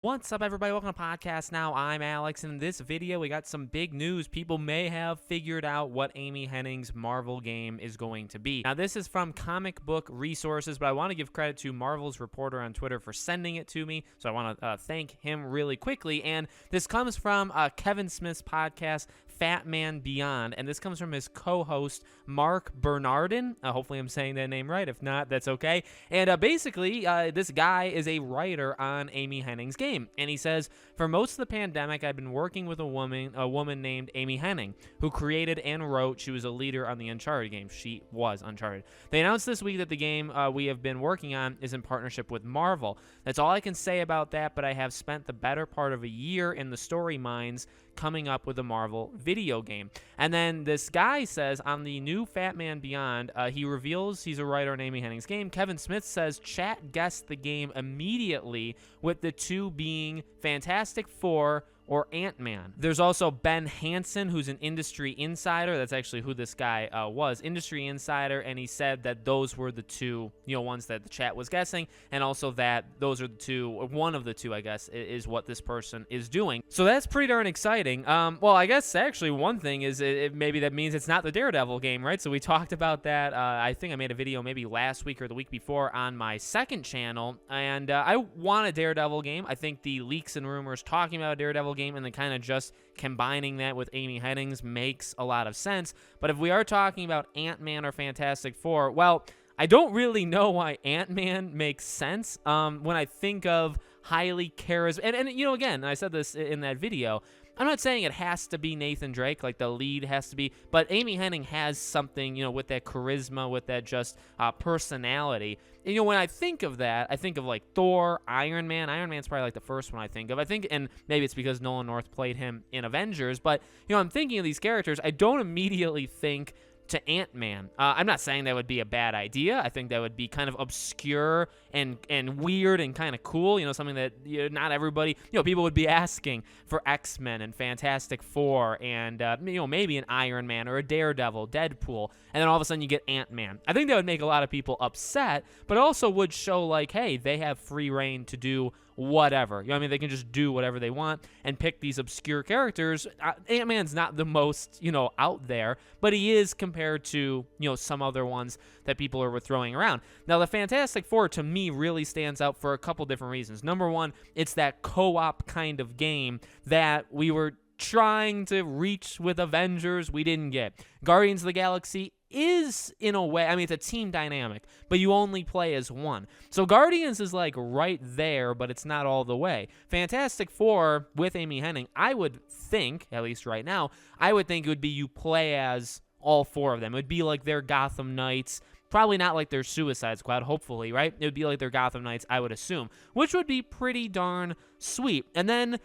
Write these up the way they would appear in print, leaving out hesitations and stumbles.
What's up, everybody? Welcome to Podcast Now. I'm Alex, and in this video, we got some big news. People may have figured out what Amy Hennig's Marvel game is going to be. Now, this is from Comic Book Resources, but I want to give credit to Marvel's reporter on Twitter for sending it to me, so I want to thank him really quickly. And this comes from Kevin Smith's podcast, Fat Man Beyond, and this comes from his co-host, Mark Bernardin. Hopefully I'm saying that name right. If not, that's okay. And basically, this guy is a writer on Amy Hennig's game, and he says, for most of the pandemic, I've been working with a woman named Amy Hennig, who created and wrote. She was a leader on the Uncharted game. She was Uncharted. They announced this week that the game we have been working on is in partnership with Marvel. That's all I can say about that, but I have spent the better part of a year in the story mines coming up with a Marvel video game. And then this guy says on the new Fat Man Beyond, he reveals he's a writer on Amy Hennig's game. Kevin Smith says chat guessed the game immediately, with the two being Fantastic Four or Ant-Man. There's also Ben Hansen, who's an industry insider. That's actually who this guy was, industry insider, and he said that those were the two, ones that the chat was guessing, and also that those are the two, or one of the two, I guess, is what this person is doing. So that's pretty darn exciting. Well, I guess actually one thing is maybe that means it's not the Daredevil game, right? So we talked about that. I think I made a video maybe last week or the week before on my second channel, and I want a Daredevil game. I think the leaks and rumors talking about a Daredevil game and then kind of just combining that with Amy Hennig's makes a lot of sense. But if we are talking about Ant-Man or Fantastic Four, well, I don't really know why Ant-Man makes sense. When I think of highly charismatic, and again, I said this in that video, I'm not saying it has to be Nathan Drake, like the lead has to be, but Amy Hennig has something, with that charisma, with that just personality. And, when I think of that, I think of like Thor, Iron Man. Iron Man's probably like the first one I think of. And maybe it's because Nolan North played him in Avengers, but, I'm thinking of these characters. I don't immediately think to Ant-Man. I'm not saying that would be a bad idea. I think that would be kind of obscure and weird and kind of cool, something that not everybody, people would be asking for X-Men and Fantastic Four and, maybe an Iron Man or a Daredevil, Deadpool, and then all of a sudden you get Ant-Man. I think that would make a lot of people upset, but also would show like, hey, they have free reign to do whatever. They can just do whatever they want and pick these obscure characters. Ant-Man's not the most, out there, but he is compared to, some other ones that people are throwing around. Now, the Fantastic Four, to me, really stands out for a couple different reasons. Number one, it's that co-op kind of game that we were trying to reach with Avengers, we didn't get. Guardians of the Galaxy is, in a way, it's a team dynamic, but you only play as one. So Guardians is like right there, but it's not all the way. Fantastic Four with Amy Hennig, I would think, at least right now, I would think it would be you play as all four of them. It would be like their Gotham Knights. Probably not like their Suicide Squad, hopefully, right? It would be like their Gotham Knights, I would assume, which would be pretty darn sweet. And then,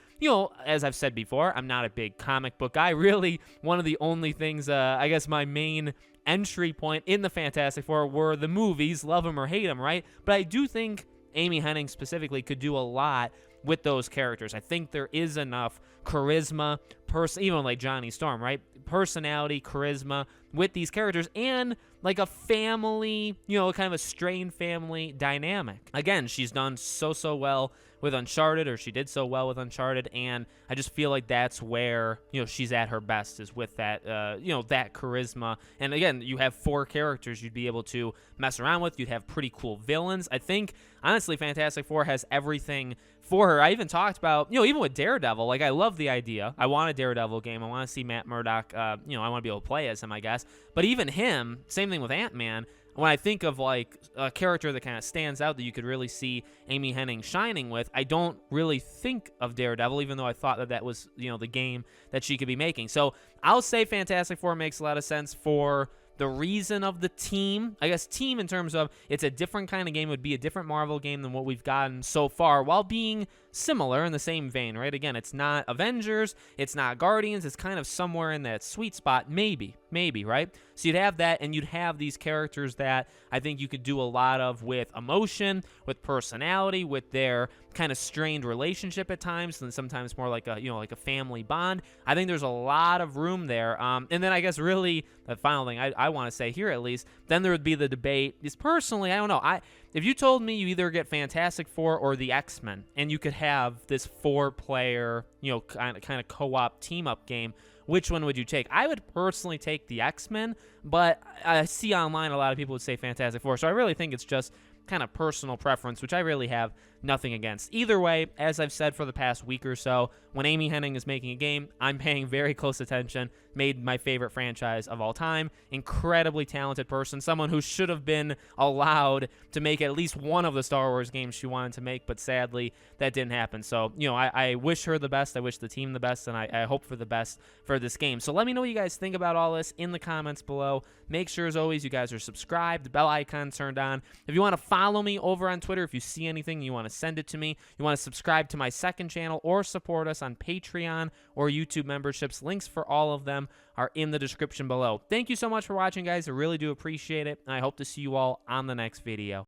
as I've said before, I'm not a big comic book guy. Really, one of the only things, I guess my main entry point in the Fantastic Four were the movies, love them or hate them, right? But I do think Amy Hennig specifically could do a lot with those characters. I think there is enough charisma, even like Johnny Storm, right? Personality, charisma with these characters, and like a family, kind of a strained family dynamic. Again, she's done so well with Uncharted, or she did so well with Uncharted, and I just feel like that's where, she's at her best, is with that, that charisma. And again, you have four characters you'd be able to mess around with. You'd have pretty cool villains. I think, honestly, Fantastic Four has everything for her. I even talked about, even with Daredevil, like I love the idea. I want a Daredevil game. I want to see Matt Murdock, I want to be able to play as him, I guess. But even him, same thing with Ant-Man, when I think of like a character that kind of stands out that you could really see Amy Hennig shining with, I don't really think of Daredevil, even though I thought that was, the game that she could be making. So I'll say Fantastic Four makes a lot of sense for the reason of the team. I guess team in terms of it's a different kind of game, would be a different Marvel game than what we've gotten so far, while being similar in the same vein, right? Again, it's not Avengers, it's not Guardians, it's kind of somewhere in that sweet spot, maybe, right? So you'd have that, and you'd have these characters that I think you could do a lot of with emotion, with personality, with their kind of strained relationship at times, and sometimes more like a, like a family bond. I think there's a lot of room there. And then I guess really the final thing I want to say here, at least, then there would be the debate is, personally, I don't know. if you told me you either get Fantastic Four or the X-Men, and you could have this 4-player, kind of co-op team-up game, which one would you take? I would personally take the X-Men, but I see online a lot of people would say Fantastic Four, so I really think it's just kind of personal preference, which I really have nothing against. Either way, as I've said for the past week or so, when Amy Hennig is making a game, I'm paying very close attention. Made my favorite franchise of all time. Incredibly talented person. Someone who should have been allowed to make at least one of the Star Wars games she wanted to make, but sadly, that didn't happen. So, I wish her the best. I wish the team the best, and I hope for the best for this game. So let me know what you guys think about all this in the comments below. Make sure, as always, you guys are subscribed, the bell icon turned on. If you want to follow me over on Twitter, if you see anything you want to send it to me, you want to subscribe to my second channel or support us on Patreon or YouTube memberships, links for all of them are in the description below. Thank you so much for watching, guys. I really do appreciate it, and I hope to see you all on the next video.